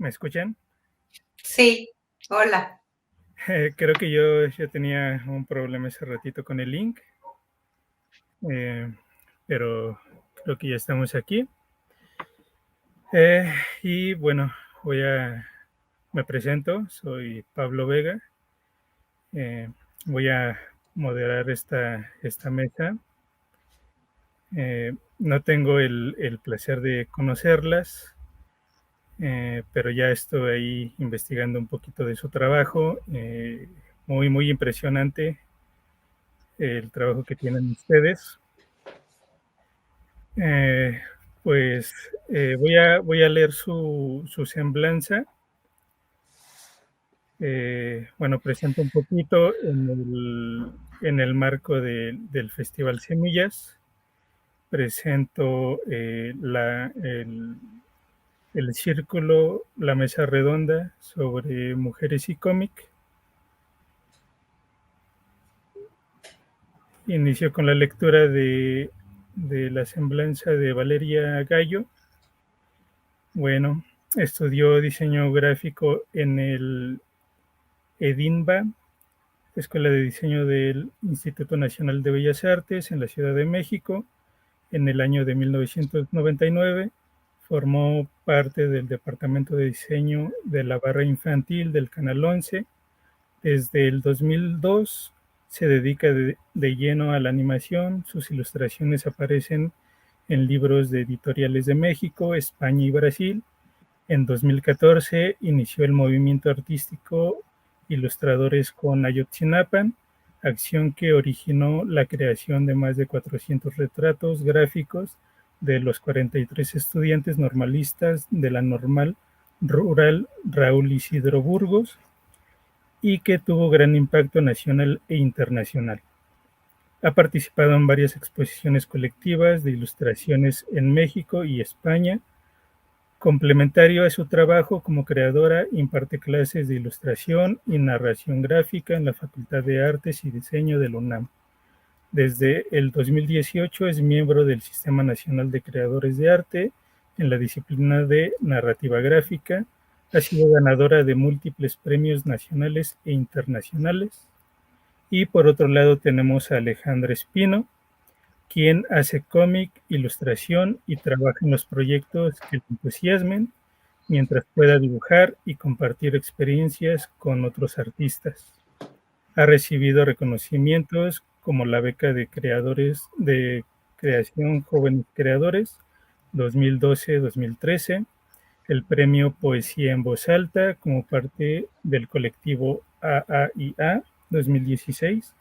¿Me escuchan? Sí, hola. Creo que yo tenía un problema hace ratito con el link, eh, pero creo que ya estamos aquí. Y bueno, voy a, me presento, soy Pablo Vega. eh, Voy a moderar esta mesa. No tengo el placer de conocerlas, pero ya estoy ahí investigando un poquito de su trabajo. Muy impresionante el trabajo que tienen ustedes. Eh, pues voy a leer su semblanza. Bueno, presento un poquito en el marco del Festival Semillas. Presento el círculo, la mesa redonda sobre mujeres y cómic. Inicio con la lectura de la semblanza de Valeria Gallo. Bueno, estudió diseño gráfico en el EDINBA, Escuela de Diseño del Instituto Nacional de Bellas Artes en la Ciudad de México. En el año de 1999 formó parte del Departamento de Diseño de la Barra Infantil del Canal 11. Desde el 2002 se dedica de lleno a la animación. Sus ilustraciones aparecen en libros de editoriales de México, España y Brasil. En 2014 inició el movimiento artístico Ilustradores con Ayotzinapa, acción que originó la creación de más de 400 retratos gráficos de los 43 estudiantes normalistas de la Normal Rural Raúl Isidro Burgos, y que tuvo gran impacto nacional e internacional. Ha participado en varias exposiciones colectivas de ilustraciones en México y España. Complementario a su trabajo como creadora, imparte clases de ilustración y narración gráfica en la Facultad de Artes y Diseño de la UNAM. Desde el 2018 es miembro del Sistema Nacional de Creadores de Arte en la disciplina de narrativa gráfica. Ha sido ganadora de múltiples premios nacionales e internacionales. Y por otro lado tenemos a Alejandra Espino, quien hace cómic, ilustración y trabaja en los proyectos que le entusiasmen, mientras pueda dibujar y compartir experiencias con otros artistas. Ha recibido reconocimientos como la beca de creadores de creación Jóvenes Creadores 2012-2013, el premio Poesía en Voz Alta como parte del colectivo AAIA 2016,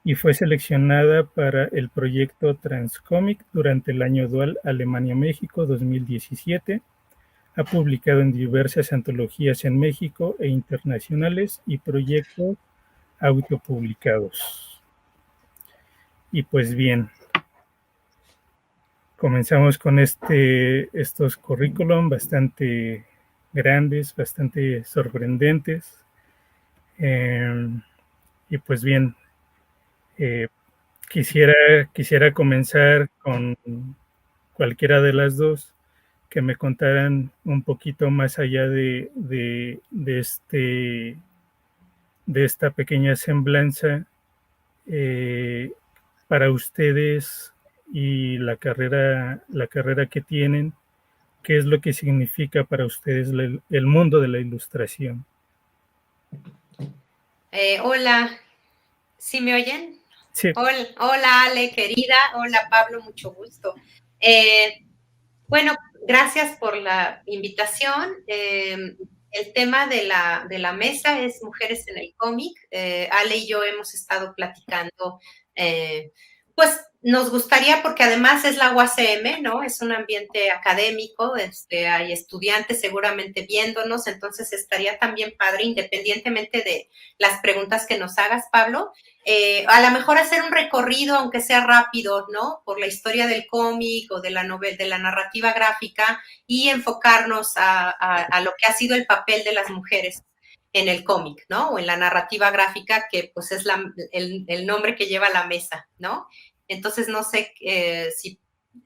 y fue seleccionada para el proyecto Transcomic durante el año dual Alemania-México 2017. Ha publicado en diversas antologías en México e internacionales y proyectos autopublicados. Y pues bien, comenzamos con estos currículum bastante grandes, bastante sorprendentes. Y pues bien, eh, quisiera comenzar con cualquiera de las dos, que me contaran un poquito más allá de esta pequeña semblanza, eh, para ustedes y la carrera que tienen, qué es lo que significa para ustedes el mundo de la ilustración. Hola, ¿sí me oyen? Sí. Hola, Ale, querida. Hola, Pablo, mucho gusto. Bueno, gracias por la invitación. El tema de la mesa es Mujeres en el Cómic. Ale y yo hemos estado platicando, pues nos gustaría, porque además es la UACM, ¿no? Es un ambiente académico, hay estudiantes seguramente viéndonos, entonces estaría también padre, independientemente de las preguntas que nos hagas, Pablo, a lo mejor hacer un recorrido, aunque sea rápido, ¿no? Por la historia del cómic o de la novela, de la narrativa gráfica, y enfocarnos a lo que ha sido el papel de las mujeres en el cómic, ¿no? O en la narrativa gráfica, que pues es el nombre que lleva la mesa, ¿no? Entonces, no sé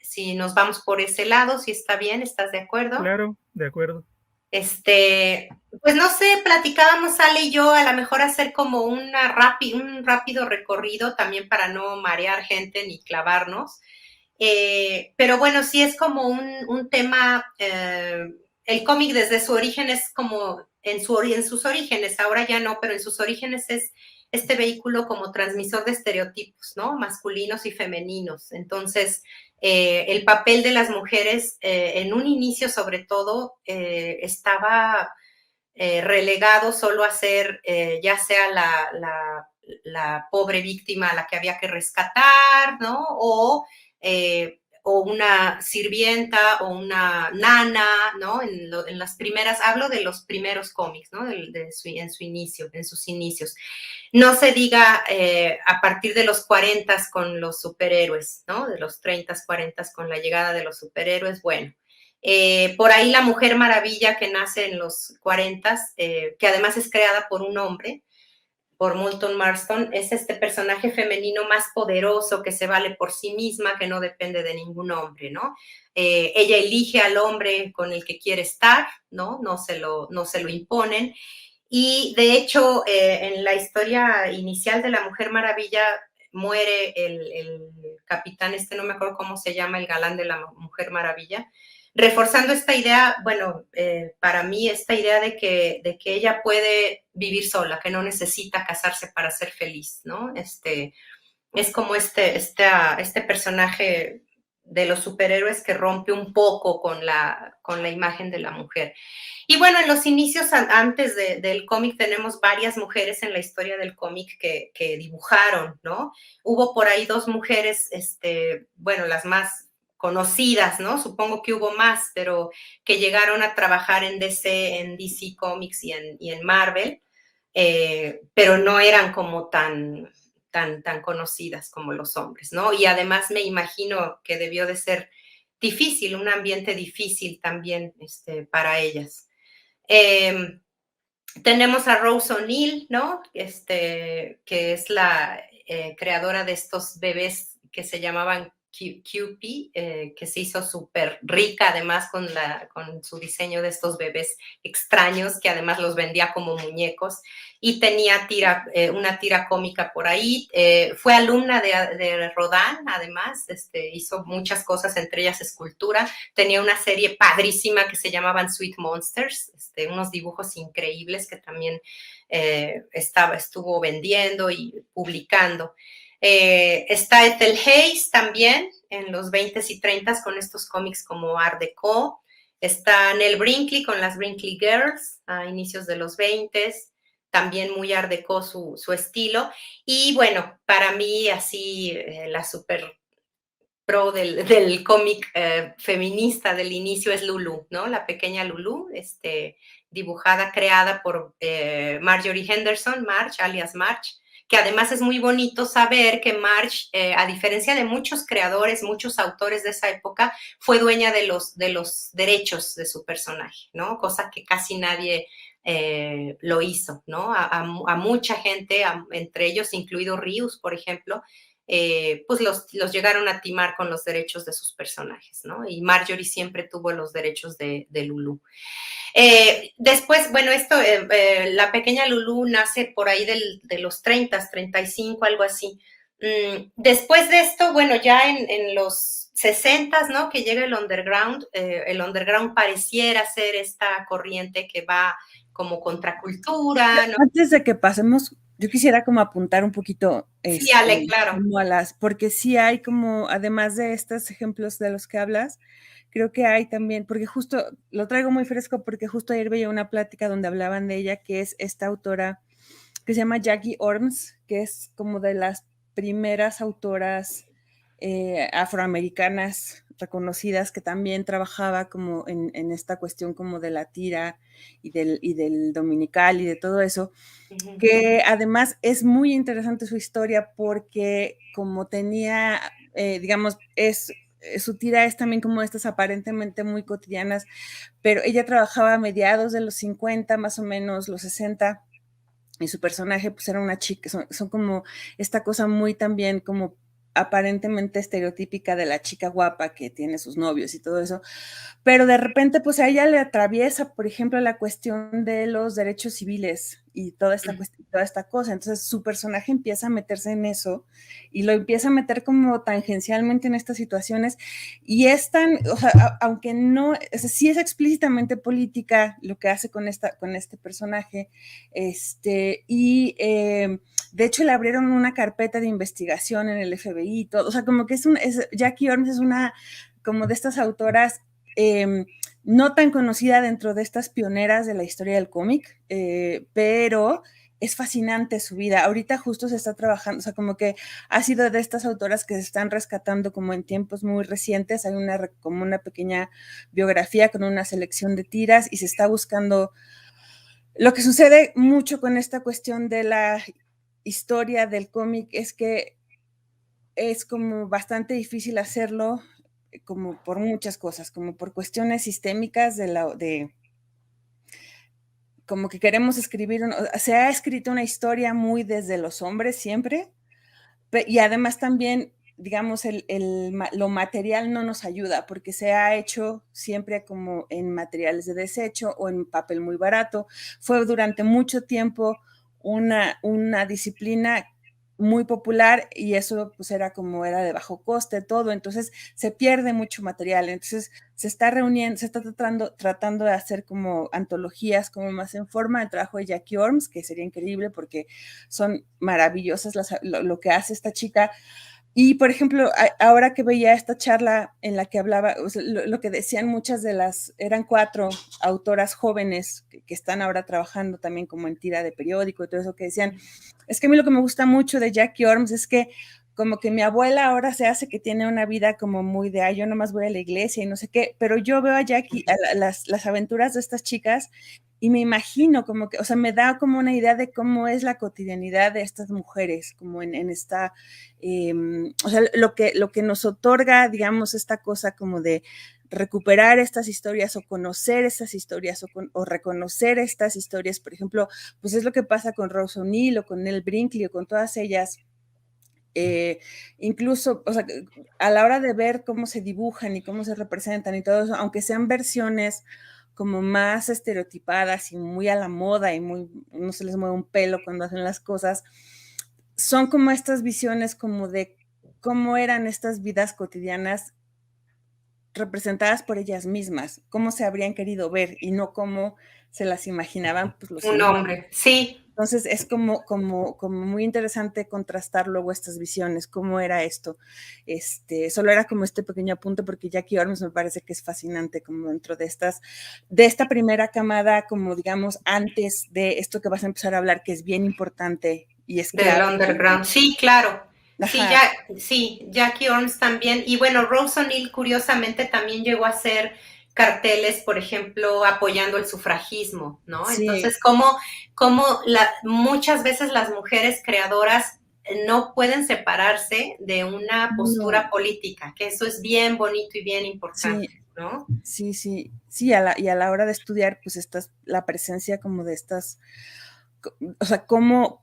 si nos vamos por ese lado, si está bien, ¿estás de acuerdo? Claro, de acuerdo. Pues no sé, platicábamos Ale y yo, a lo mejor hacer como un rápido recorrido también para no marear gente ni clavarnos. Pero bueno, sí es como un tema, el cómic desde su origen es como, en sus orígenes, ahora ya no, pero en sus orígenes es este vehículo como transmisor de estereotipos, ¿no? Masculinos y femeninos. Entonces, el papel de las mujeres en un inicio sobre todo estaba relegado solo a ser ya sea la pobre víctima a la que había que rescatar, ¿no? O una sirvienta o una nana, ¿no? En las primeras, hablo de los primeros cómics, ¿no? En su inicio, en sus inicios. No se diga a partir de los 40 con los superhéroes, ¿no? De los 30, 40 con la llegada de los superhéroes, bueno. Por ahí la Mujer Maravilla que nace en los 40, que además es creada por un hombre, por Moulton Marston, es este personaje femenino más poderoso que se vale por sí misma, que no depende de ningún hombre, ¿no? Ella elige al hombre con el que quiere estar, ¿no? No se lo imponen. Y de hecho, en la historia inicial de la Mujer Maravilla muere el capitán, no me acuerdo cómo se llama, el galán de la Mujer Maravilla, reforzando esta idea, bueno, para mí esta idea de que ella puede vivir sola, que no necesita casarse para ser feliz, ¿no? Es como este personaje de los superhéroes que rompe un poco con la imagen de la mujer. Y bueno, en los inicios, antes del cómic, tenemos varias mujeres en la historia del cómic que dibujaron, ¿no? Hubo por ahí dos mujeres, bueno, las más conocidas, ¿no? Supongo que hubo más, pero que llegaron a trabajar en DC Comics y en Marvel, pero no eran como tan conocidas como los hombres, ¿no? Y además me imagino que debió de ser difícil, un ambiente difícil también para ellas. Tenemos a Rose O'Neill, ¿no? Que es la creadora de estos bebés que se llamaban Kewpie, que se hizo súper rica además con su diseño de estos bebés extraños, que además los vendía como muñecos, y tenía una tira cómica por ahí. Fue alumna de Rodin, además, hizo muchas cosas, entre ellas escultura. Tenía una serie padrísima que se llamaban Sweet Monsters, unos dibujos increíbles que también estuvo vendiendo y publicando. Está Ethel Hayes también en los 20s y 30s con estos cómics como Art Deco. Está Nell Brinkley con las Brinkley Girls a inicios de los 20s, también muy Art Deco su estilo. Y bueno, para mí así la super pro del cómic feminista del inicio es Lulu, ¿no? La pequeña Lulu, dibujada, creada por Marjorie Henderson, Marge, alias Marge, que además es muy bonito saber que Marge, a diferencia de muchos creadores, muchos autores de esa época, fue dueña de los derechos de su personaje, ¿no? Cosa que casi nadie lo hizo, ¿no? A mucha gente, entre ellos incluido Rius, por ejemplo, pues los llegaron a timar con los derechos de sus personajes, ¿no? Y Marjorie siempre tuvo los derechos de Lulu. Después, bueno, la pequeña Lulu nace por ahí de los 30, 35, algo así. Después de esto, bueno, ya en los 60, ¿no? Que llega el underground pareciera ser esta corriente que va como contracultura, ¿no? Antes de que pasemos, yo quisiera como apuntar un poquito, Sí, Ale, claro. como porque sí hay como, además de estos ejemplos de los que hablas, creo que hay también, porque justo lo traigo muy fresco, porque justo ayer veía una plática donde hablaban de ella, que es esta autora que se llama Jackie Orms, que es como de las primeras autoras afroamericanas reconocidas, que también trabajaba como en esta cuestión como de la tira y del dominical y de todo eso, que además es muy interesante su historia porque como tenía, digamos, su tira es también como estas aparentemente muy cotidianas, pero ella trabajaba a mediados de los 50, más o menos los 60, y su personaje pues era una chica, son como esta cosa muy también como aparentemente estereotípica de la chica guapa que tiene sus novios y todo eso, pero de repente pues a ella le atraviesa, por ejemplo, la cuestión de los derechos civiles y toda esta cosa, entonces su personaje empieza a meterse en eso y lo empieza a meter como tangencialmente en estas situaciones y es tan, o sea, aunque no, o sea, sí es explícitamente política lo que hace con este personaje, y de hecho le abrieron una carpeta de investigación en el FBI y todo, o sea, como que Jackie Orms es una como de estas autoras no tan conocida dentro de estas pioneras de la historia del cómic, pero es fascinante su vida. Ahorita justo se está trabajando, o sea, como que ha sido de estas autoras que se están rescatando como en tiempos muy recientes. Hay como una pequeña biografía con una selección de tiras y se está buscando. Lo que sucede mucho con esta cuestión de la historia del cómic es que es como bastante difícil hacerlo como por muchas cosas, como por cuestiones sistémicas como que queremos escribir, se ha escrito una historia muy desde los hombres siempre, y además también, digamos, lo material no nos ayuda, porque se ha hecho siempre como en materiales de desecho o en papel muy barato. Fue durante mucho tiempo una disciplina muy popular y eso pues era de bajo coste todo, entonces se pierde mucho material, entonces se está tratando de hacer como antologías como más en forma. El trabajo de Jackie Orms, que sería increíble porque son maravillosas lo que hace esta chica. Y, por ejemplo, ahora que veía esta charla en la que hablaba, o sea, lo que decían eran 4 autoras jóvenes que están ahora trabajando también como en tira de periódico y todo eso, que decían, es que a mí lo que me gusta mucho de Jackie Orms es que como que mi abuela ahora se hace que tiene una vida como muy de, yo nomás voy a la iglesia y no sé qué, pero yo veo a Jackie, las aventuras de estas chicas y me imagino como que, o sea, me da como una idea de cómo es la cotidianidad de estas mujeres, como en esta, o sea, lo que nos otorga, digamos, esta cosa como de recuperar estas historias o conocer estas historias o reconocer estas historias, por ejemplo, pues es lo que pasa con Rose O'Neill o con Nell Brinkley o con todas ellas. Incluso, o sea, a la hora de ver cómo se dibujan y cómo se representan y todo eso, aunque sean versiones como más estereotipadas y muy a la moda y no se les mueve un pelo cuando hacen las cosas, son como estas visiones como de cómo eran estas vidas cotidianas representadas por ellas mismas, cómo se habrían querido ver y no cómo se las imaginaban pues, los un hombre, sí. Entonces es como muy interesante contrastar luego estas visiones, cómo era esto. Solo era como este pequeño apunte porque Jackie Orms me parece que es fascinante como dentro de esta primera camada, como digamos antes de esto que vas a empezar a hablar, que es bien importante y es del underground. Sí, claro. Sí, Jackie Orms también. Y bueno, Rose O'Neill curiosamente también llegó a hacer carteles, por ejemplo, apoyando el sufragismo, ¿no? Sí. Entonces, como muchas veces las mujeres creadoras no pueden separarse de una postura política, que eso es bien bonito y bien importante, sí. ¿No? Sí, y a la hora de estudiar, pues la presencia como de estas, o sea, cómo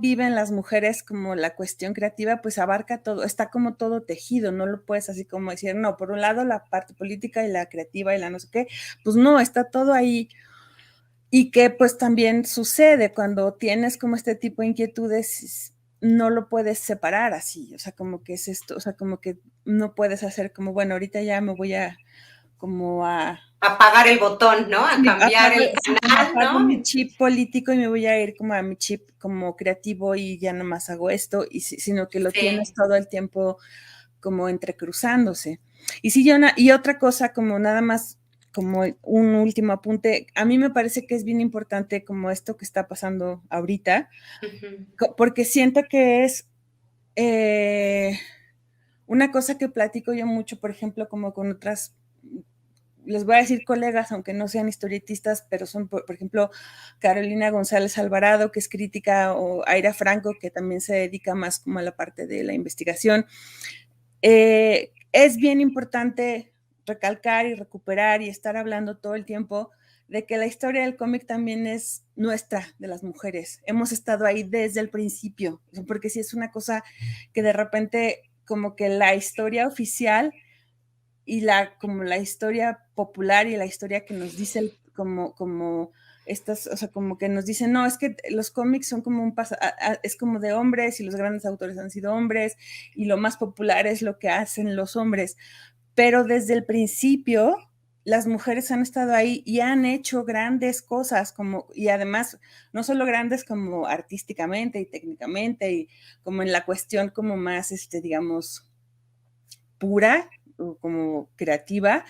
viven las mujeres como la cuestión creativa, pues abarca todo, está como todo tejido, no lo puedes así como decir, no, por un lado la parte política y la creativa y la no sé qué, pues no, está todo ahí. Y que pues también sucede cuando tienes como este tipo de inquietudes, no lo puedes separar así, o sea, como que es esto, o sea, como que no puedes hacer como, bueno, ahorita ya me voy a apagar el botón, ¿no? A cambiar el canal, ¿no? Mi chip político y me voy a ir como a mi chip como creativo y ya nomás hago esto, sino que lo tienes todo el tiempo como entrecruzándose. Y sí, y otra cosa como nada más, como un último apunte, a mí me parece que es bien importante como esto que está pasando ahorita, porque siento que es una cosa que platico yo mucho, por ejemplo, como con otras, les voy a decir colegas, aunque no sean historietistas, pero son, por ejemplo, Carolina González Alvarado, que es crítica, o Aira Franco, que también se dedica más como a la parte de la investigación. Es bien importante recalcar y recuperar y estar hablando todo el tiempo de que la historia del cómic también es nuestra, de las mujeres. Hemos estado ahí desde el principio, porque sí es una cosa que de repente como que la historia oficial y como la historia popular y la historia que nos dice como estas, o sea, como que nos dicen, no, es que los cómics son como es como de hombres y los grandes autores han sido hombres y lo más popular es lo que hacen los hombres. Pero desde el principio, las mujeres han estado ahí y han hecho grandes cosas, y además, no solo grandes como artísticamente y técnicamente, y como en la cuestión como más, digamos, pura o como creativa,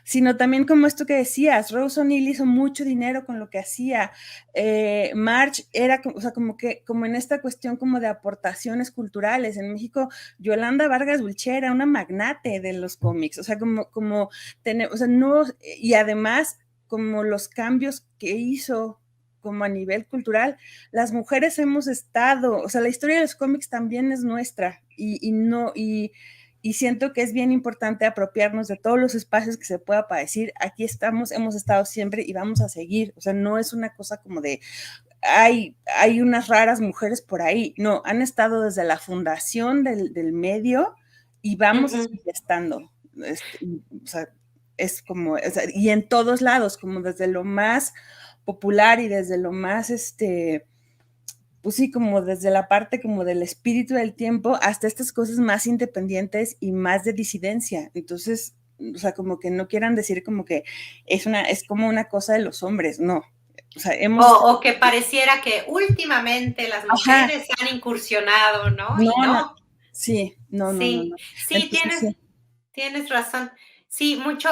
sino también como esto que decías, Rose O'Neill hizo mucho dinero con lo que hacía, Marge era, o sea, como en esta cuestión como de aportaciones culturales, en México, Yolanda Vargas Dulce era una magnate de los cómics, o sea, o sea, no, y además, como los cambios que hizo como a nivel cultural, las mujeres hemos estado, o sea, la historia de los cómics también es nuestra, y siento que es bien importante apropiarnos de todos los espacios que se pueda para decir, aquí estamos, hemos estado siempre y vamos a seguir. O sea, no es una cosa como de, hay unas raras mujeres por ahí. No, han estado desde la fundación del medio y vamos a seguir estando. O sea, es como, o sea, y en todos lados, como desde lo más popular y desde lo más, pues sí, como desde la parte como del espíritu del tiempo hasta estas cosas más independientes y más de disidencia. Entonces, o sea, como que no quieran decir como que es como una cosa de los hombres, no. O sea, o que pareciera que últimamente las mujeres han incursionado, ¿no? No, Y no. no. Sí, no. Sí, Entonces, tienes razón. Sí, mucho,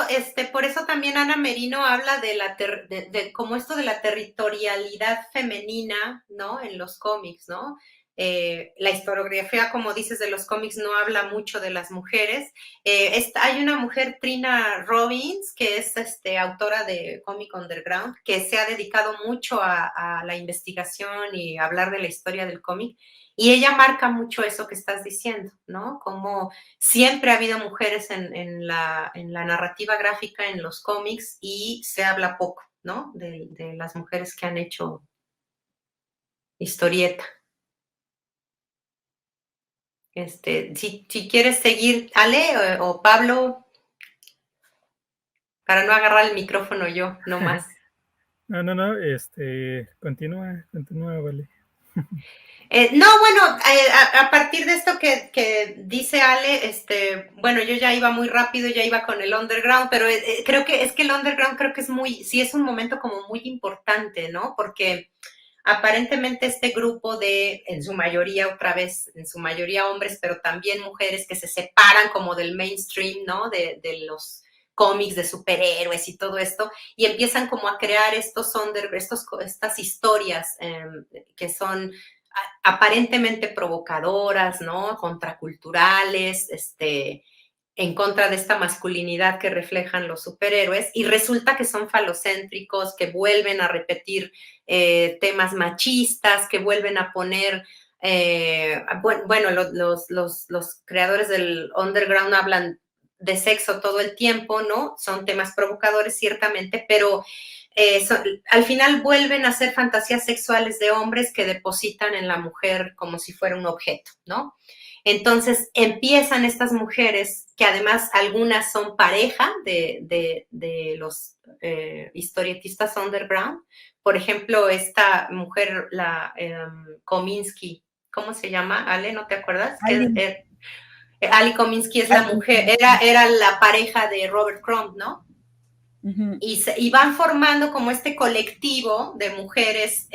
por eso también Ana Merino habla de como esto de la territorialidad femenina, ¿no? En los cómics, ¿no? La historiografía, como dices, de los cómics no habla mucho de las mujeres. Hay una mujer, Trina Robbins, que es autora de Comic Underground, que se ha dedicado mucho a la investigación y a hablar de la historia del cómic. Y ella marca mucho eso que estás diciendo, ¿no? Como siempre ha habido mujeres en la narrativa gráfica, en los cómics, y se habla poco, ¿no? De las mujeres que han hecho historieta. Si quieres seguir, Ale o Pablo, para no agarrar el micrófono yo, no más. No, continúa, vale. No, bueno, a partir de esto que dice Ale, bueno, yo ya iba muy rápido, ya iba con el underground, pero creo que es que el underground creo que sí es un momento como muy importante, ¿no? Porque aparentemente este grupo en su mayoría, otra vez, en su mayoría hombres, pero también mujeres que se separan como del mainstream, ¿no? De los cómics de superhéroes y todo esto, y empiezan como a crear estas historias que son aparentemente provocadoras, ¿no? Contraculturales, en contra de esta masculinidad que reflejan los superhéroes, y resulta que son falocéntricos, que vuelven a repetir temas machistas, que vuelven a poner, bueno, los creadores del underground hablan de sexo todo el tiempo, ¿no? Son temas provocadores, ciertamente, pero al final vuelven a ser fantasías sexuales de hombres que depositan en la mujer como si fuera un objeto, ¿no? Entonces empiezan estas mujeres, que además algunas son pareja de los historietistas underground. Por ejemplo, esta mujer, la Kominsky, ¿cómo se llama? Ale, ¿no te acuerdas? Ali Kominsky es la mujer, era la pareja de Robert Crumb, ¿no? Uh-huh. Y van formando como este colectivo de mujeres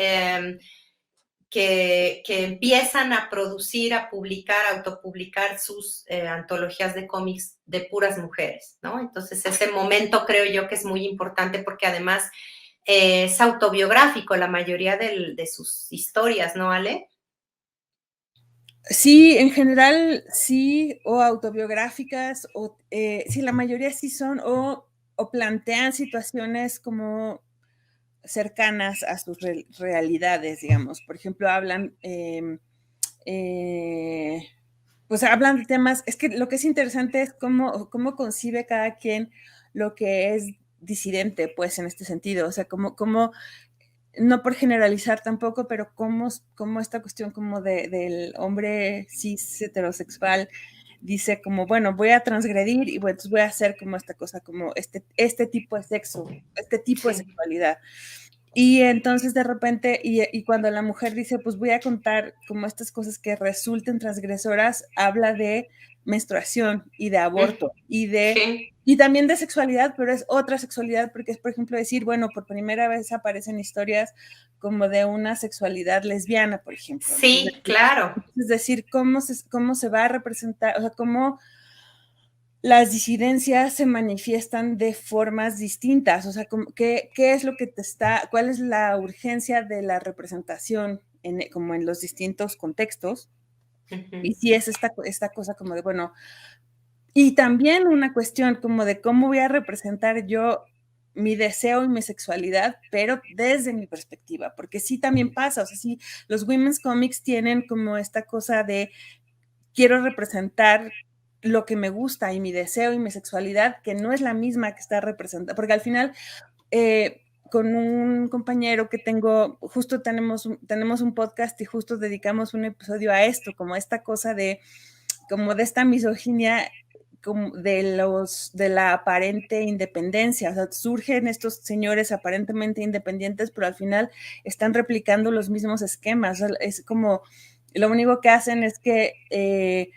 que empiezan a producir, a publicar, a autopublicar sus antologías de cómics de puras mujeres, ¿no? Entonces ese momento creo yo que es muy importante porque además es autobiográfico la mayoría de sus historias, ¿no, Ale? Sí, en general sí, o autobiográficas, o sí, la mayoría sí son, o plantean situaciones como cercanas a sus realidades, digamos. Por ejemplo, pues hablan de temas, es que lo que es interesante es cómo concibe cada quien lo que es disidente, pues, en este sentido. O sea, como no por generalizar tampoco, pero como esta cuestión como del hombre cis heterosexual dice como, bueno, voy a transgredir y bueno, entonces voy a hacer como esta cosa, como este tipo de sexo, este tipo de sexualidad. Y entonces de repente, y cuando la mujer dice, pues voy a contar como estas cosas que resulten transgresoras, habla de menstruación y de aborto y también de sexualidad, pero es otra sexualidad porque es, por ejemplo, decir, bueno, por primera vez aparecen historias como de una sexualidad lesbiana, por ejemplo. Sí, claro. Es decir, cómo se va a representar, o sea, cómo las disidencias se manifiestan de formas distintas, o sea, ¿qué es lo que cuál es la urgencia de la representación como en los distintos contextos? Y si es esta cosa como de, bueno, y también una cuestión como de cómo voy a representar yo mi deseo y mi sexualidad, pero desde mi perspectiva, porque sí también pasa, o sea, sí, los women's comics tienen como esta cosa de quiero representar lo que me gusta y mi deseo y mi sexualidad, que no es la misma que está representada, porque al final, con un compañero que justo tenemos un podcast y justo dedicamos un episodio a esto, como esta cosa como de esta misoginia como de la aparente independencia, o sea, surgen estos señores aparentemente independientes, pero al final están replicando los mismos esquemas, o sea, es como, lo único que hacen es que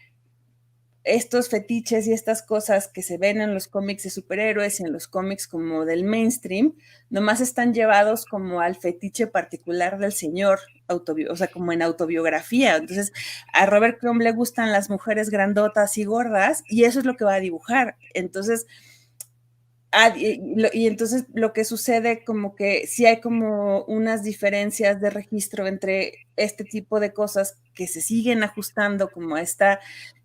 estos fetiches y estas cosas que se ven en los cómics de superhéroes y en los cómics como del mainstream, nomás están llevados como al fetiche particular del señor, o sea, como en autobiografía. Entonces, a Robert Crumb le gustan las mujeres grandotas y gordas y eso es lo que va a dibujar. Entonces, y entonces lo que sucede como que sí hay como unas diferencias de registro entre este tipo de cosas que se siguen ajustando como a esta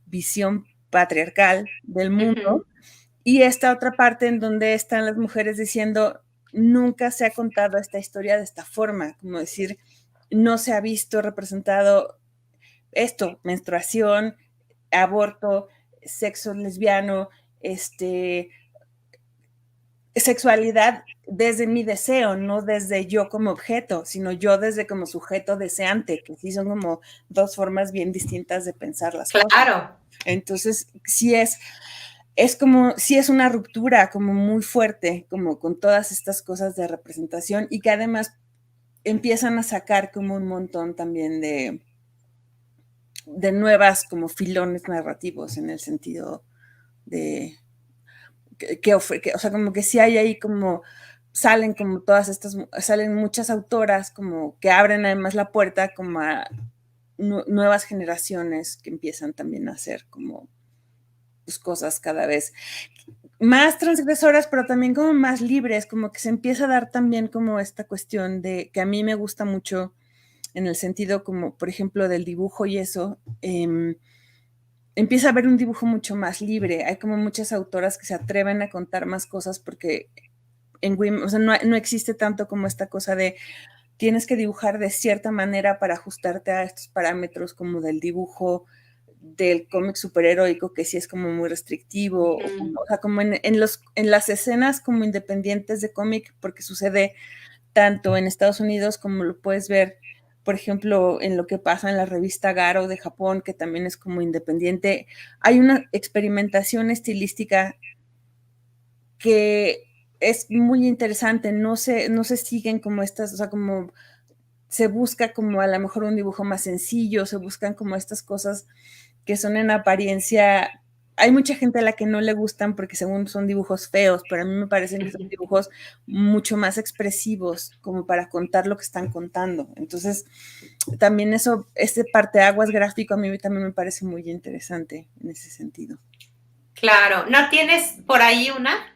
visión patriarcal del mundo y esta otra parte en donde están las mujeres diciendo nunca se ha contado esta historia de esta forma, como decir, no se ha visto representado esto, menstruación, aborto, sexo lesbiano, sexualidad desde mi deseo, no desde yo como objeto, sino yo desde como sujeto deseante, que sí son como dos formas bien distintas de pensar las cosas. Claro. Entonces, sí es como, sí es una ruptura como muy fuerte, como con todas estas cosas de representación y que además empiezan a sacar como un montón también de nuevas como filones narrativos en el sentido de o sea, como que sí hay ahí como salen como salen muchas autoras como que abren además la puerta como a nuevas generaciones que empiezan también a hacer como pues, cosas cada vez más transgresoras, pero también como más libres, como que se empieza a dar también como esta cuestión de que a mí me gusta mucho en el sentido como, por ejemplo, del dibujo y eso, empieza a haber un dibujo mucho más libre. Hay como muchas autoras que se atreven a contar más cosas porque o sea, no existe tanto como esta cosa de tienes que dibujar de cierta manera para ajustarte a estos parámetros como del dibujo del cómic superheroico, que sí es como muy restrictivo, o sea, como en las escenas como independientes de cómic, porque sucede tanto en Estados Unidos como lo puedes ver, por ejemplo, en lo que pasa en la revista Garo de Japón, que también es como independiente. Hay una experimentación estilística que es muy interesante, no se siguen como estas, o sea, como se busca como a lo mejor un dibujo más sencillo, se buscan como estas cosas que son en apariencia, hay mucha gente a la que no le gustan porque según son dibujos feos, pero a mí me parecen que son dibujos mucho más expresivos como para contar lo que están contando. Entonces, también eso, este parteaguas gráfico a mí también me parece muy interesante en ese sentido. Claro, ¿no tienes por ahí una?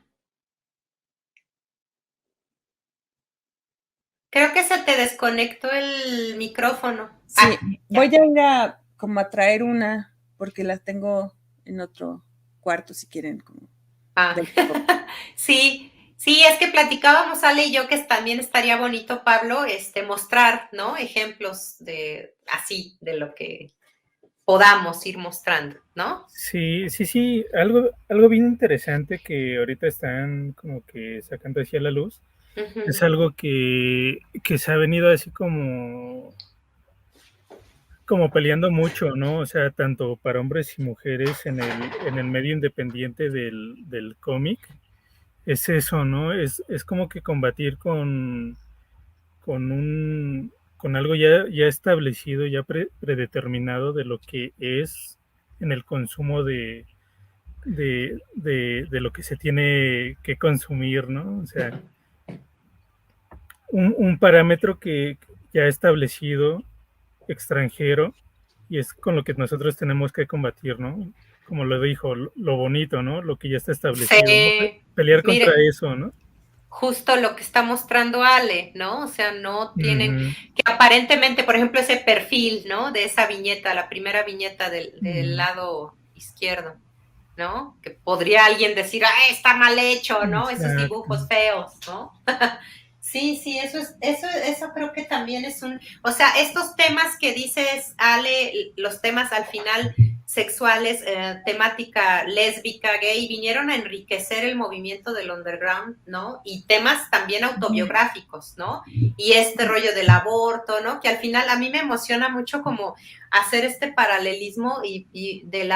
Creo que se te desconectó el micrófono. Sí, voy a ir a como a traer una porque la tengo en otro cuarto si quieren. Como sí, sí, es que platicábamos Ale y yo que también estaría bonito, Pablo, mostrar, ¿no? Ejemplos de así, de lo que podamos ir mostrando, ¿no? Sí, algo bien interesante que ahorita están como que sacando hacia la luz, es algo que se ha venido así como peleando mucho, ¿no? O sea, tanto para hombres y mujeres en el medio independiente del cómic, es eso, ¿no? Es como que combatir con un con algo ya establecido, ya predeterminado de lo que es en el consumo de lo que se tiene que consumir, ¿no? O sea, un parámetro que ya establecido, extranjero, y es con lo que nosotros tenemos que combatir, ¿no? Como lo dijo, lo bonito, ¿no? Lo que ya está establecido, ¿no? Pelear contra Mire, eso, ¿no? justo lo que está mostrando Ale, ¿no? O sea, no tienen, Ujú, que aparentemente, por ejemplo, ese perfil, ¿no? De esa viñeta, la primera viñeta del ujú, lado izquierdo, ¿no? Que podría alguien decir, ah, está mal hecho, ¿no? Esos exacto. dibujos feos, ¿no? Sí, eso creo que también es o sea, estos temas que dices, Ale, los temas al final sexuales, temática lésbica, gay, vinieron a enriquecer el movimiento del underground, ¿no? Y temas también autobiográficos, ¿no? Y este rollo del aborto, ¿no? Que al final a mí me emociona mucho como hacer este paralelismo y de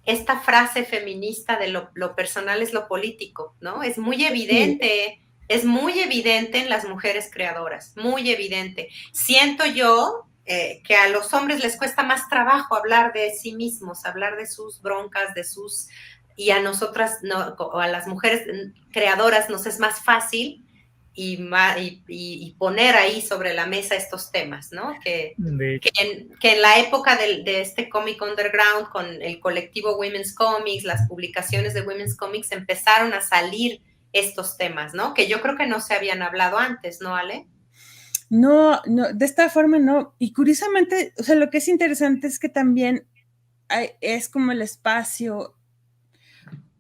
esta frase feminista de lo personal es lo político, ¿no? Sí. Es muy evidente en las mujeres creadoras, muy evidente. Siento yo que a los hombres les cuesta más trabajo hablar de sí mismos, hablar de sus broncas, y a nosotras, no, o a las mujeres creadoras nos es más fácil y poner ahí sobre la mesa estos temas, ¿no? De hecho, Que en la época de este cómic underground, con el colectivo Women's Comics, las publicaciones de Women's Comics, empezaron a salir estos temas, ¿no? Que yo creo que no se habían hablado antes, ¿no, Ale? No, de esta forma no. Y curiosamente, o sea, lo que es interesante es que también es como el espacio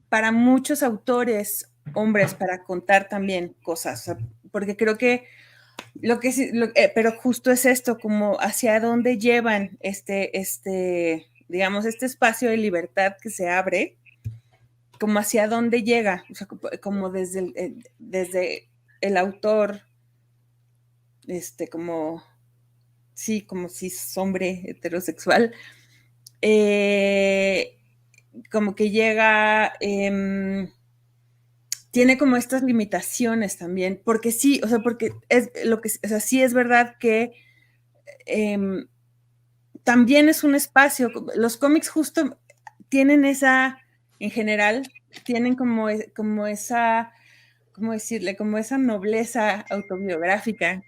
para muchos autores, hombres, para contar también cosas, o sea, porque creo que pero justo es esto, como hacia dónde llevan digamos, este espacio de libertad que se abre, como hacia dónde llega, o sea, como desde el autor, como, sí, como si es hombre heterosexual, como que llega, tiene como estas limitaciones también, porque sí, o sea, porque es lo que, o sea, sí es verdad que también es un espacio, los cómics justo tienen en general, tienen como esa, ¿cómo decirle? Como esa nobleza autobiográfica,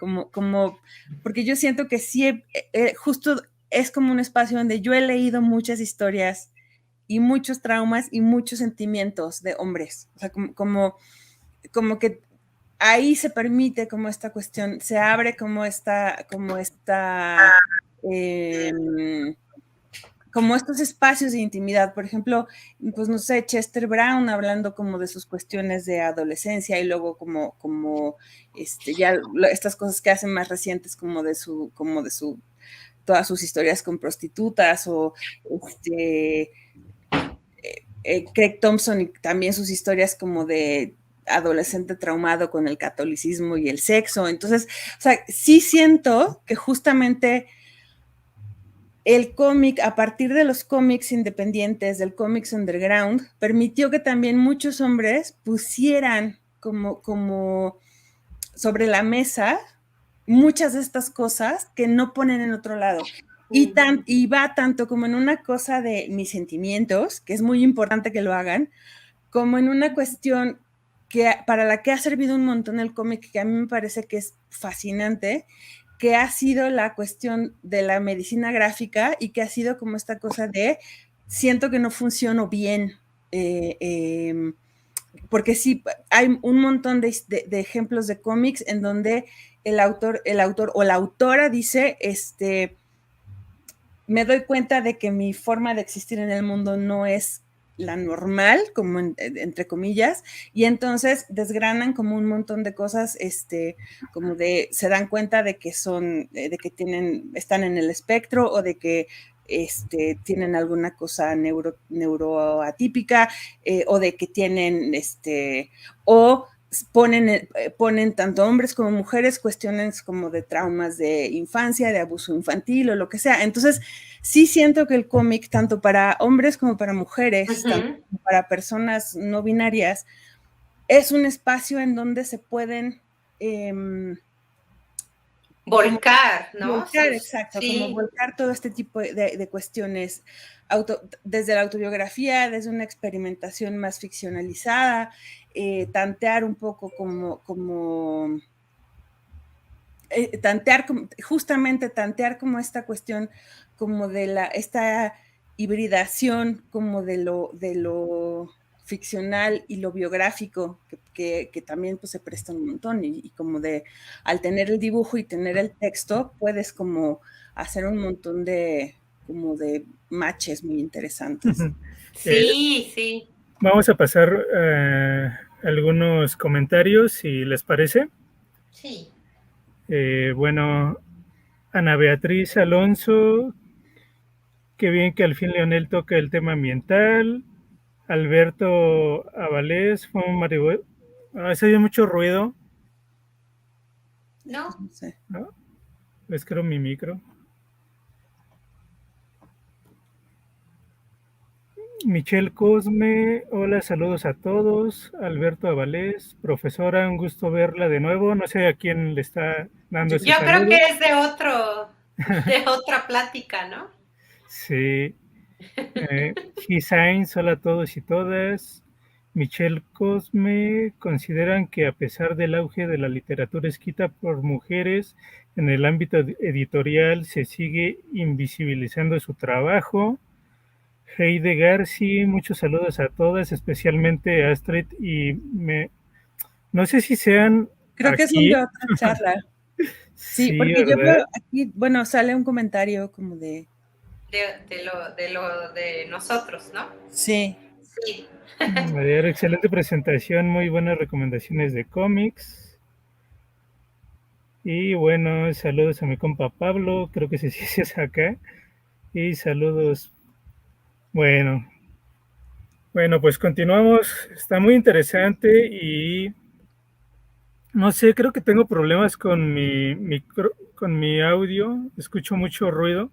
porque yo siento que sí, justo es como un espacio donde yo he leído muchas historias y muchos traumas y muchos sentimientos de hombres, o sea, como que ahí se permite como esta cuestión, se abre eh, como estos espacios de intimidad. Por ejemplo, pues no sé, Chester Brown hablando como de sus cuestiones de adolescencia y luego ya estas cosas que hacen más recientes todas sus historias con prostitutas o Craig Thompson y también sus historias como de adolescente traumado con el catolicismo y el sexo. Entonces, o sea, sí siento que justamente el cómic, a partir de los cómics independientes, del cómics underground, permitió que también muchos hombres pusieran como sobre la mesa muchas de estas cosas que no ponen en otro lado. Y va tanto como en una cosa de mis sentimientos, que es muy importante que lo hagan, como en una cuestión para la que ha servido un montón el cómic, que a mí me parece que es fascinante, que ha sido la cuestión de la medicina gráfica y que ha sido como esta cosa de siento que no funciono bien, porque sí, hay un montón de ejemplos de cómics en donde el autor o la autora dice, me doy cuenta de que mi forma de existir en el mundo no es la normal, como entre comillas, y entonces desgranan como un montón de cosas, se dan cuenta de que están en el espectro o de que tienen alguna cosa neuroatípica, o de que tienen, o ponen tanto hombres como mujeres cuestiones como de traumas de infancia, de abuso infantil o lo que sea. Entonces, sí siento que el cómic, tanto para hombres como para mujeres, tanto para personas no binarias, es un espacio en donde se pueden volcar, ¿no? Volcar, exacto, sí. Como volcar todo este tipo de cuestiones, desde la autobiografía, desde una experimentación más ficcionalizada, tantear un poco justamente tantear como esta cuestión, como de esta hibridación como de lo ficcional y lo biográfico, que también pues se presta un montón, y como al tener el dibujo y tener el texto, puedes como hacer un montón de matches muy interesantes. Sí, sí. Vamos a pasar algunos comentarios, si les parece. Sí. Bueno, Ana Beatriz Alonso, qué bien que al fin Leonel toca el tema ambiental. Alberto Avalés, fue un marihuana. Se oye mucho ruido. No. No sé. ¿No? Es creo mi micro. Michelle Cosme, hola, saludos a todos. Alberto Avalés, profesora, un gusto verla de nuevo. No sé a quién le está dando ese saludo. Yo creo que es de otra plática, ¿no? Sí. Sainz, hola a todos y todas. Michelle Cosme, consideran que a pesar del auge de la literatura escrita por mujeres en el ámbito editorial, se sigue invisibilizando su trabajo. Heide Garci, muchos saludos a todas, especialmente a Astrid, y no sé si sean creo que aquí. es de otra charla. Sí, porque ¿verdad? yo veo aquí, bueno, sale un comentario como de nosotros, ¿no? Sí. Sí. María, excelente presentación, muy buenas recomendaciones de cómics. Y bueno, saludos a mi compa Pablo, creo que sí es acá. Y saludos. Bueno, pues continuamos. Está muy interesante y no sé, creo que tengo problemas con con mi audio. Escucho mucho ruido.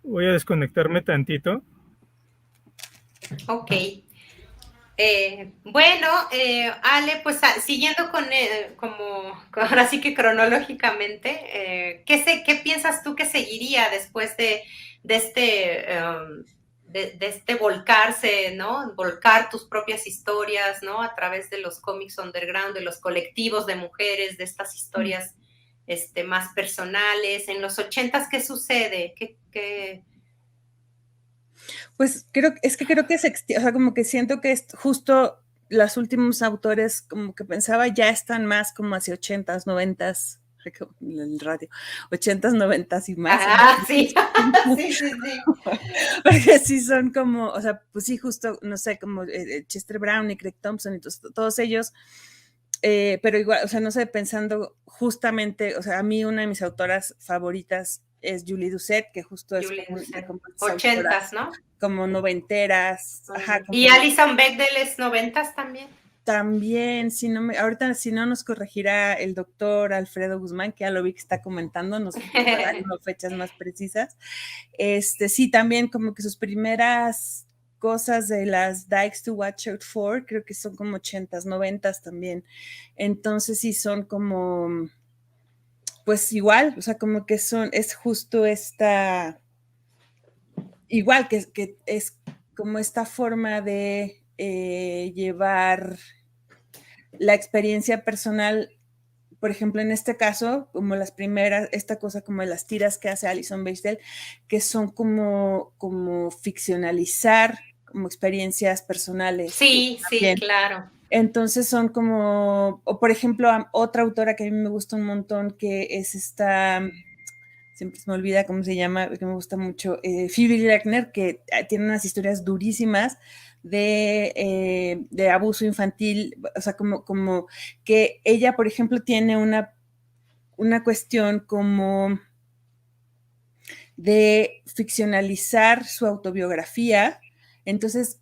Voy a desconectarme tantito. Ok. Bueno, Ale, pues siguiendo ahora sí que cronológicamente, ¿qué piensas tú que seguiría después de este volcarse, ¿no? Volcar tus propias historias, ¿no? A través de los cómics underground, de los colectivos de mujeres, de estas historias más personales. En los 80s, ¿qué sucede? Pues creo que o sea, como que siento que es justo los últimos autores, como que pensaba, ya están más como hacia 80s, 90s, el radio, 80s, 90s y más. Sí. Sí. Porque sí son como, o sea, pues sí, justo, no sé, como Chester Brown y Craig Thompson y todos ellos, pero igual, o sea, no sé, pensando justamente, o sea, a mí una de mis autoras favoritas es Julie Doucet, que justo es como 80s, ¿no? Como noventeras. Ajá, y Alison Bechdel es 90s también. También, ahorita si no nos corregirá el doctor Alfredo Guzmán, que ya lo vi que está comentando, nos dará fechas más precisas. Sí, también como que sus primeras cosas de las Dykes to Watch Out For, creo que son como 80s, 90s también. Entonces sí son como, pues igual, o sea, como que es justo igual que es como esta forma de llevar la experiencia personal, por ejemplo, en este caso, como las primeras, esta cosa como de las tiras que hace Alison Bechdel, que son como ficcionalizar como experiencias personales. Sí, claro. Entonces son como, o por ejemplo, otra autora que a mí me gusta un montón, que es siempre se me olvida cómo se llama, que me gusta mucho, Phoebe Lechner, que tiene unas historias durísimas de abuso infantil, o sea, como que ella, por ejemplo, tiene una cuestión como de ficcionalizar su autobiografía. Entonces,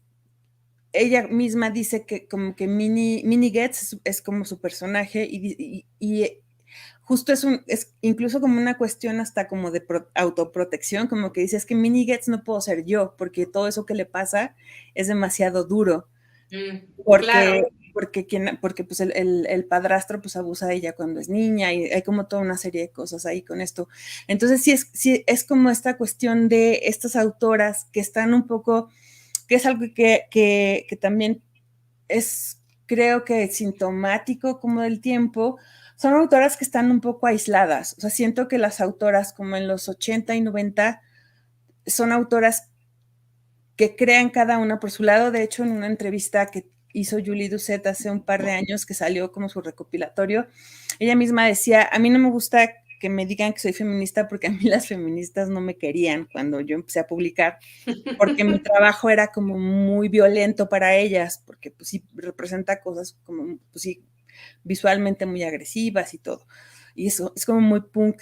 ella misma dice que como que Minnie Getz es como su personaje y justo es incluso como una cuestión hasta como de autoprotección, como que dice, es que Minnie Getz no puedo ser yo, porque todo eso que le pasa es demasiado duro. Porque, claro. porque pues el padrastro pues abusa de ella cuando es niña y hay como toda una serie de cosas ahí con esto. Entonces sí es como esta cuestión de estas autoras que están un poco, que es algo que también es, creo que sintomático como del tiempo, son autoras que están un poco aisladas. O sea, siento que las autoras como en los 80 y 90 son autoras que crean cada una por su lado. De hecho, en una entrevista que hizo Julie Doucet hace un par de años, que salió como su recopilatorio, ella misma decía, a mí no me gusta que me digan que soy feminista porque a mí las feministas no me querían cuando yo empecé a publicar, porque mi trabajo era como muy violento para ellas, porque pues sí representa cosas como, pues sí, visualmente muy agresivas y todo. Y eso es como muy punk.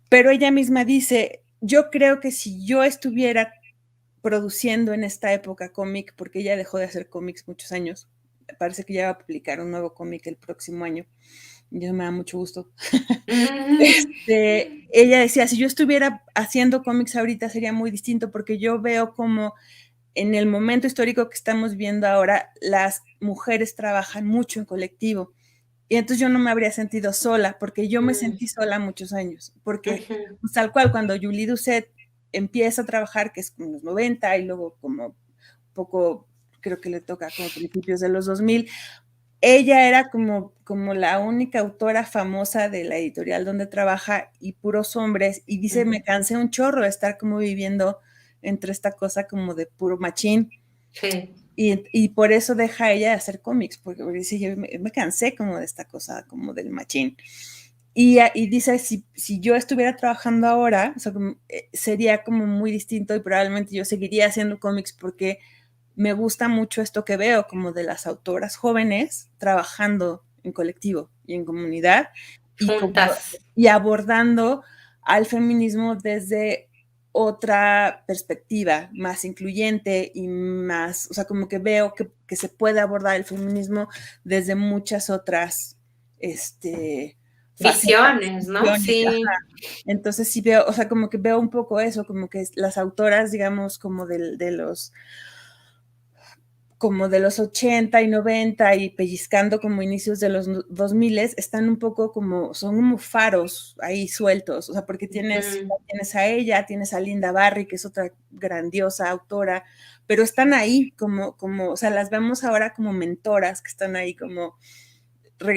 Pero ella misma dice, yo creo que si yo estuviera produciendo en esta época cómic, porque ella dejó de hacer cómics muchos años, parece que ya va a publicar un nuevo cómic el próximo año, y eso me da mucho gusto. Ella decía, si yo estuviera haciendo cómics ahorita sería muy distinto, porque yo veo como en el momento histórico que estamos viendo ahora, las mujeres trabajan mucho en colectivo. Y entonces yo no me habría sentido sola, porque yo me sentí sola muchos años, porque pues, tal cual cuando Julie Doucet empieza a trabajar, que es en los 90 y luego como poco, creo que le toca como principios de los 2000, ella era como la única autora famosa de la editorial donde trabaja y puros hombres, y dice, me cansé un chorro de estar como viviendo entre esta cosa como de puro machín. Sí. Y por eso deja ella de hacer cómics, porque dice, yo me cansé como de esta cosa, como del machín. Y dice, si yo estuviera trabajando ahora, o sea, sería como muy distinto y probablemente yo seguiría haciendo cómics porque me gusta mucho esto que veo, como de las autoras jóvenes trabajando en colectivo y en comunidad y abordando al feminismo desde otra perspectiva más incluyente y más, o sea, como que veo que se puede abordar el feminismo desde muchas otras visiones, ¿no? Sí. Entonces sí veo, o sea, como que veo un poco eso, como que las autoras, digamos, como como de los 80 y 90 y pellizcando como inicios de los 2000 están un poco como, son como faros ahí sueltos, o sea, porque tienes a ella, tienes a Linda Barry, que es otra grandiosa autora, pero están ahí como, o sea, las vemos ahora como mentoras, que están ahí como,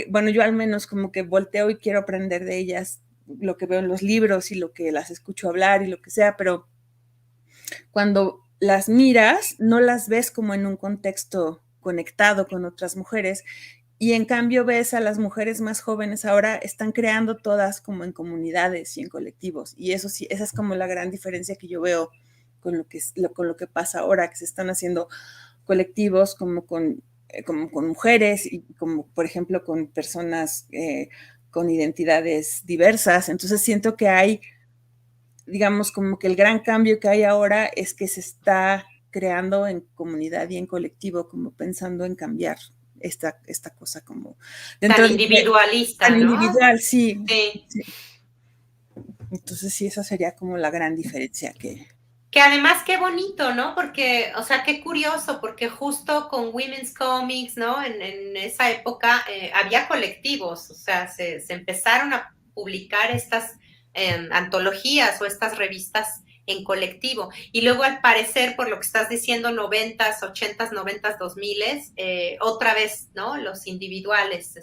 bueno, yo al menos como que volteo y quiero aprender de ellas lo que veo en los libros y lo que las escucho hablar y lo que sea, pero cuando las miras, no las ves como en un contexto conectado con otras mujeres y en cambio ves a las mujeres más jóvenes ahora están creando todas como en comunidades y en colectivos y eso sí, esa es como la gran diferencia que yo veo con lo que pasa ahora, que se están haciendo colectivos como con mujeres y como por ejemplo con personas con identidades diversas, entonces siento que hay digamos, como que el gran cambio que hay ahora es que se está creando en comunidad y en colectivo, como pensando en cambiar esta cosa como dentro tan individualista, tan ¿no? individual, sí. Sí. Entonces sí, esa sería como la gran diferencia que además qué bonito, ¿no? Porque, o sea, qué curioso, porque justo con Women's Comics, ¿no? En esa época había colectivos, o sea, se empezaron a publicar estas antologías o estas revistas en colectivo. Y luego, al parecer, por lo que estás diciendo, 90s, 80s, 90s, 2000s, otra vez, ¿no? Los individuales,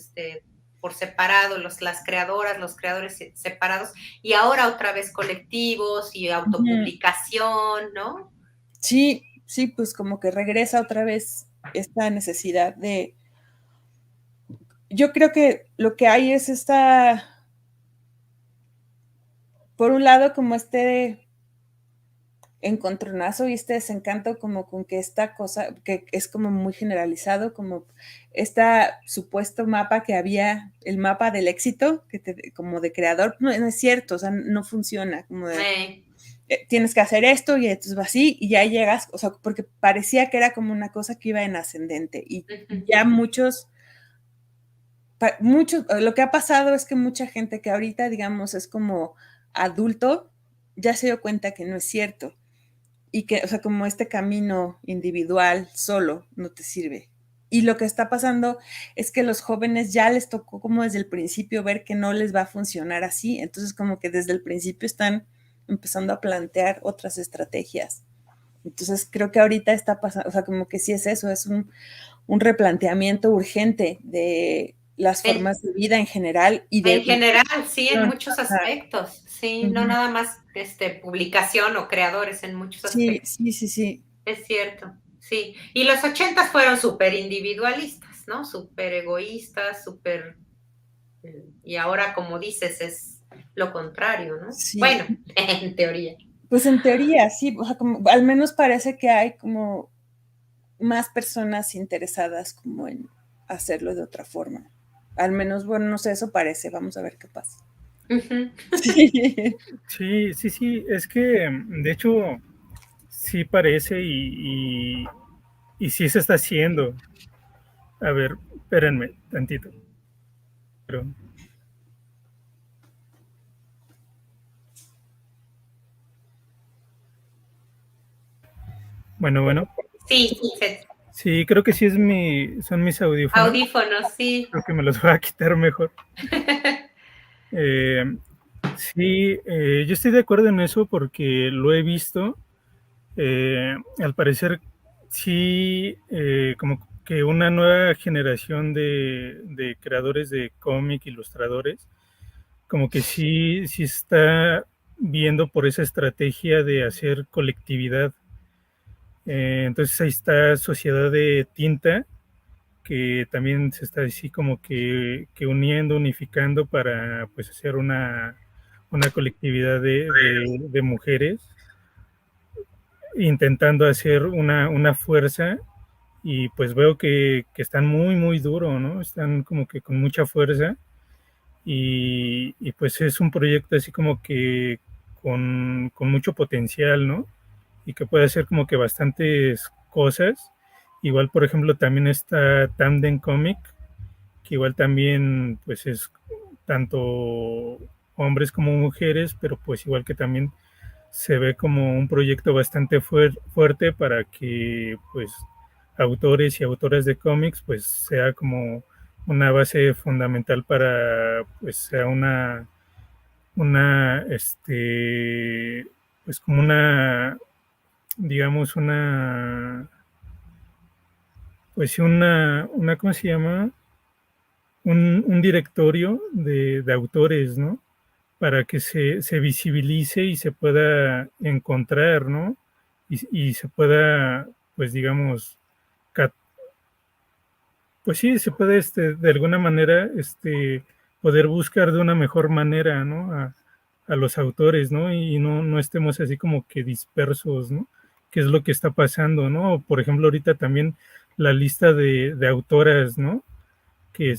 por separado, las creadoras, los creadores separados, y ahora otra vez colectivos y autopublicación, ¿no? Sí, sí, pues como que regresa otra vez esta necesidad de... Yo creo que lo que hay es por un lado, como encontronazo y este desencanto como con que esta cosa que es como muy generalizado, como este supuesto mapa que había, el mapa del éxito, como de creador, no es cierto, o sea, no funciona, como de, tienes que hacer esto y entonces va así y ya llegas, o sea, porque parecía que era como una cosa que iba en ascendente y ya muchos, lo que ha pasado es que mucha gente que ahorita, digamos, es como adulto, ya se dio cuenta que no es cierto y que, o sea, como este camino individual solo no te sirve. Y lo que está pasando es que los jóvenes ya les tocó como desde el principio ver que no les va a funcionar así, entonces como que desde el principio están empezando a plantear otras estrategias. Entonces creo que ahorita está pasando, o sea, como que sí es eso, es un replanteamiento urgente de las formas de vida en general y de... En general, sí, en muchos aspectos, sí, no nada más publicación o creadores, en muchos aspectos. Sí. Es cierto, sí. Y los 80 fueron súper individualistas, ¿no? Súper egoístas, súper... Y ahora, como dices, es lo contrario, ¿no? Sí. Bueno, en teoría. Pues en teoría, sí, o sea, como, al menos parece que hay como más personas interesadas como en hacerlo de otra forma. Al menos, bueno, no sé, eso parece, vamos a ver qué pasa. Sí, es que de hecho sí parece y sí se está haciendo. A ver, espérenme tantito. Pero... Bueno. Sí, sí, creo que sí son mis audífonos. Audífonos, sí. Creo que me los voy a quitar mejor. Sí, yo estoy de acuerdo en eso porque lo he visto. Al parecer, sí, como que una nueva generación de creadores de cómic, ilustradores, como que sí está viendo por esa estrategia de hacer colectividad. Entonces ahí está Sociedad de Tinta, que también se está así como que uniendo, unificando para pues hacer una colectividad de mujeres, intentando hacer una fuerza y pues veo que están muy duro, ¿no? Están como que con mucha fuerza y pues es un proyecto así como que con mucho potencial, ¿no? Y que puede hacer como que bastantes cosas. Igual, por ejemplo, también está Tandem Comic, que igual también pues es tanto hombres como mujeres, pero pues igual que también se ve como un proyecto bastante fuerte para que pues autores y autoras de cómics pues sea como una base fundamental para pues sea una pues como una digamos pues sí, ¿cómo se llama? Un directorio de autores, ¿no? Para que se visibilice y se pueda encontrar, ¿no? Y se pueda, pues digamos, pues sí, se puede de alguna manera poder buscar de una mejor manera, ¿no? A los autores, ¿no? Y no estemos así como que dispersos, ¿no? ¿Qué es lo que está pasando, ¿no? Por ejemplo, ahorita también la lista de autoras, ¿no? Que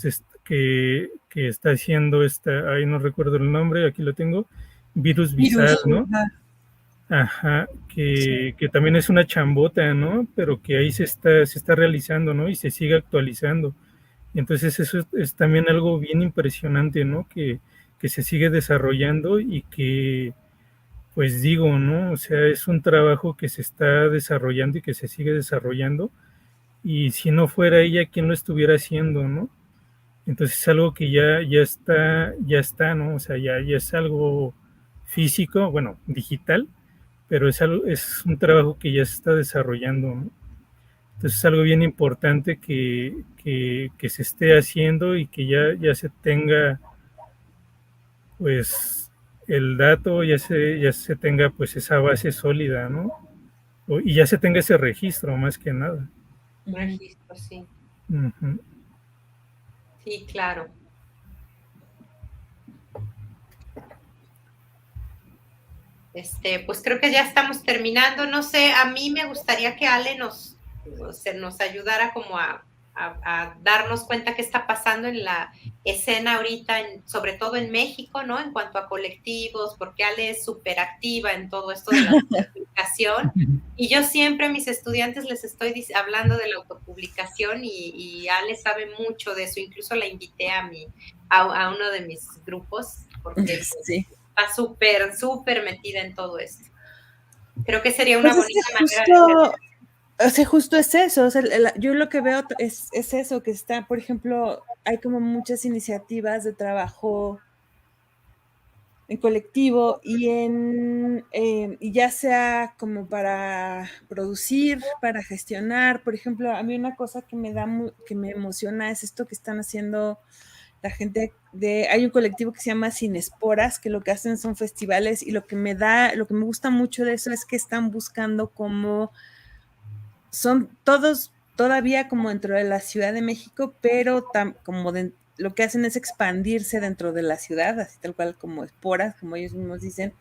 está haciendo ahí no recuerdo el nombre, aquí lo tengo, Virus Bizarre, ¿no? Ajá, que también es una chambota, ¿no? Pero que ahí se está realizando, ¿no? Y se sigue actualizando. Y entonces eso es también algo bien impresionante, ¿no? Que se sigue desarrollando y que, pues digo, ¿no? O sea, es un trabajo que se está desarrollando y que se sigue desarrollando. Y si no fuera ella, ¿quién lo estuviera haciendo, no? Entonces es algo que ya está, ¿no? O sea, ya es algo físico, bueno, digital, pero es un trabajo que ya se está desarrollando, ¿no? Entonces es algo bien importante que se esté haciendo y que ya se tenga, pues, el dato, ya se tenga, pues, esa base sólida, ¿no? Y ya se tenga ese registro, más que nada. Registro, sí. Uh-huh. Sí, claro. Pues creo que ya estamos terminando. No sé, a mí me gustaría que Ale nos ayudara como a a darnos cuenta qué está pasando en la escena ahorita, sobre todo en México, ¿no? En cuanto a colectivos, porque Ale es súper activa en todo esto de la autopublicación. Y yo siempre a mis estudiantes les estoy hablando de la autopublicación y Ale sabe mucho de eso. Incluso la invité a uno de mis grupos porque Sí. está súper, súper metida en todo esto. Creo que sería una Pues bonita manera de hacer. o sea, justo es eso, o sea, yo lo que veo es eso, que está, por ejemplo, hay como muchas iniciativas de trabajo en colectivo y ya sea como para producir, para gestionar. Por ejemplo, a mí una cosa que que me emociona es esto que están haciendo la gente hay un colectivo que se llama Sin Esporas, que lo que hacen son festivales, y lo que me gusta mucho de eso es que están buscando como son todos todavía como dentro de la Ciudad de México, pero lo que hacen es expandirse dentro de la ciudad, así tal cual como esporas, como ellos mismos dicen.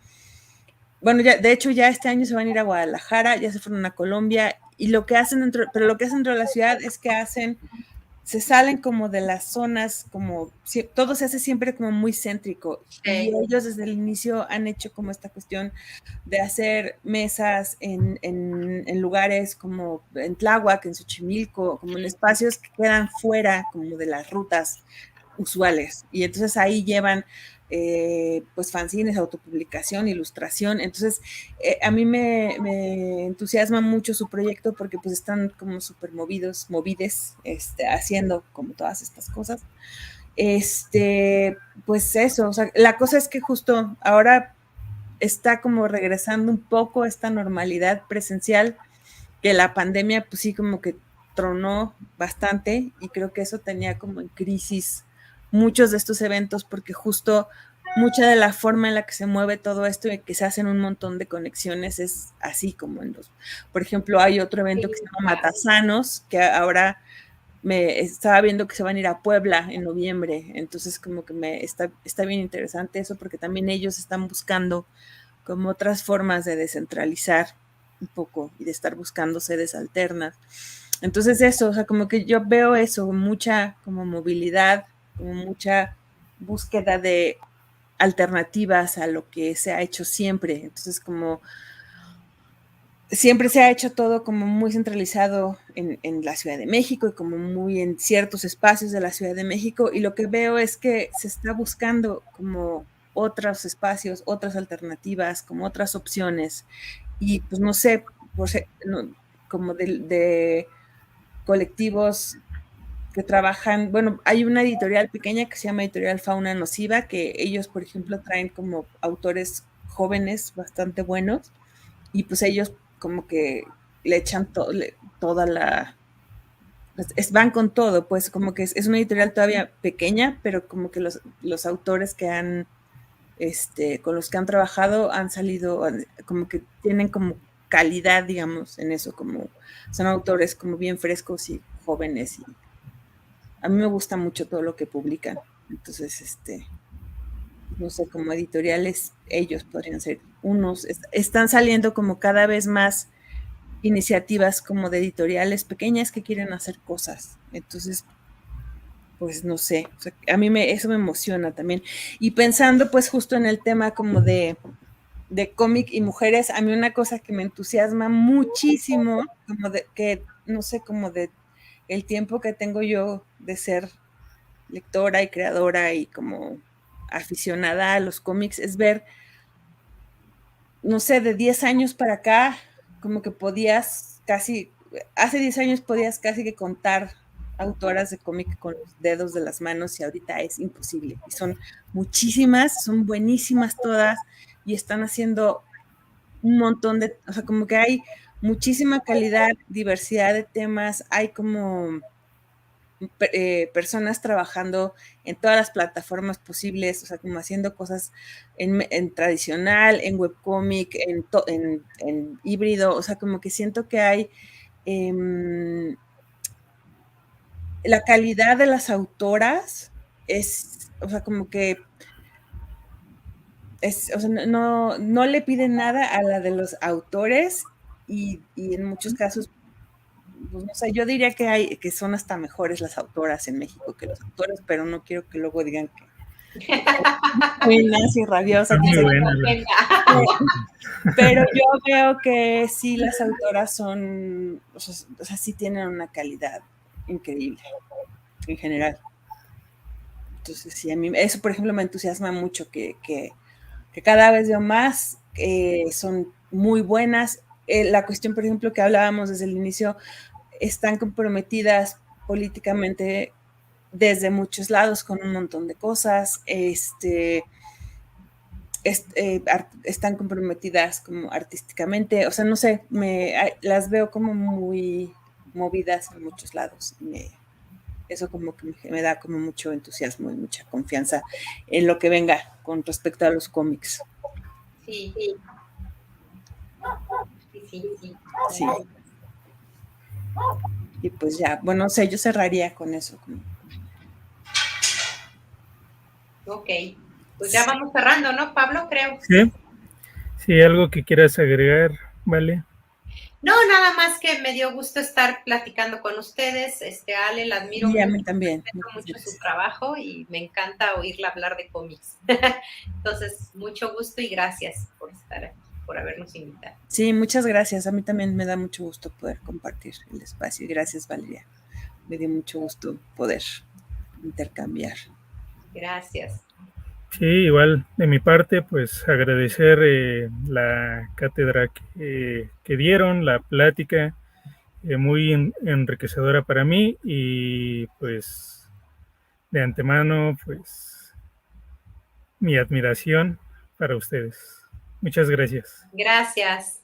Bueno, ya, de hecho, ya este año se van a ir a Guadalajara, ya se fueron a Colombia, y lo que hacen pero lo que hacen dentro de la ciudad es que se salen como de las zonas, como todo se hace siempre como muy céntrico, y ellos desde el inicio han hecho como esta cuestión de hacer mesas en lugares como en Tláhuac, en Xochimilco, como en espacios que quedan fuera como de las rutas usuales, y entonces ahí llevan pues fanzines, autopublicación, ilustración. Entonces a mí me entusiasma mucho su proyecto porque pues están como súper movides, haciendo como todas estas cosas. Pues eso, o sea, la cosa es que justo ahora está como regresando un poco a esta normalidad presencial, que la pandemia pues sí como que tronó bastante, y creo que eso tenía como en crisis muchos de estos eventos, porque justo mucha de la forma en la que se mueve todo esto y que se hacen un montón de conexiones es así como por ejemplo, hay otro evento que se llama Matasanos, que ahora me estaba viendo que se van a ir a Puebla en noviembre, entonces como que está bien interesante eso, porque también ellos están buscando como otras formas de descentralizar un poco y de estar buscando sedes alternas. Entonces eso, o sea, como que yo veo eso, mucha como movilidad, como mucha búsqueda de alternativas a lo que se ha hecho siempre. Entonces, como siempre se ha hecho todo como muy centralizado en la Ciudad de México y como muy en ciertos espacios de la Ciudad de México, y lo que veo es que se está buscando como otros espacios, otras alternativas, como otras opciones, y pues no sé, como de colectivos que trabajan, bueno, hay una editorial pequeña que se llama Editorial Fauna Nociva, que ellos, por ejemplo, traen como autores jóvenes bastante buenos, y pues ellos como que le echan toda van con todo, pues como que es una editorial todavía pequeña, pero como que los autores que con los que han trabajado han salido, como que tienen como calidad, digamos, en eso, como son autores como bien frescos y jóvenes, y a mí me gusta mucho todo lo que publican. Entonces, no sé, como editoriales, ellos podrían ser unos, están saliendo como cada vez más iniciativas como de editoriales pequeñas que quieren hacer cosas. Entonces, pues no sé, o sea, a mí eso me emociona también. Y pensando pues justo en el tema como de cómic y mujeres, a mí una cosa que me entusiasma muchísimo, como de que, no sé, como de el tiempo que tengo yo de ser lectora y creadora y como aficionada a los cómics, es ver, no sé, de 10 años para acá, como que hace 10 años podías casi que contar autoras de cómic con los dedos de las manos, y ahorita es imposible. Y son muchísimas, son buenísimas todas, y están haciendo un montón o sea, como que hay muchísima calidad, diversidad de temas, hay como personas trabajando en todas las plataformas posibles, o sea, como haciendo cosas en tradicional, en webcomic, en híbrido, o sea, como que siento que hay la calidad de las autoras o sea, como que o sea, no le piden nada a la de los autores, y en muchos casos pues no sé, yo diría que son hasta mejores las autoras en México que los autores, pero no quiero que luego digan que muy nazi rabiosa. Está muy buena Pero yo veo que sí las autoras son, o sea, sí tienen una calidad increíble en general. Entonces sí, a mí eso, por ejemplo, me entusiasma mucho que cada vez veo más, son muy buenas. La cuestión, por ejemplo, que hablábamos desde el inicio, están comprometidas políticamente desde muchos lados con un montón de cosas, están comprometidas como artísticamente, o sea, no sé, las veo como muy movidas en muchos lados. Eso como que me da como mucho entusiasmo y mucha confianza en lo que venga con respecto a los cómics. Sí. Sí. Y pues ya, bueno, no sé, yo cerraría con eso. Ok, pues ya vamos cerrando, ¿no, Pablo? Creo. Sí, algo que quieras agregar, ¿vale? No, nada más que me dio gusto estar platicando con ustedes. Ale, la admiro Sí, a mucho, mí también. respeto mucho su trabajo y me encanta oírla hablar de cómics. Entonces, mucho gusto y gracias por estar aquí, por habernos invitado. Sí, muchas gracias. A mí también me da mucho gusto poder compartir el espacio. Y gracias, Valeria. Me dio mucho gusto poder intercambiar. Gracias. Sí, igual de mi parte, pues agradecer la cátedra que dieron, la plática, muy enriquecedora para mí y pues de antemano, pues mi admiración para ustedes. Muchas gracias. Gracias.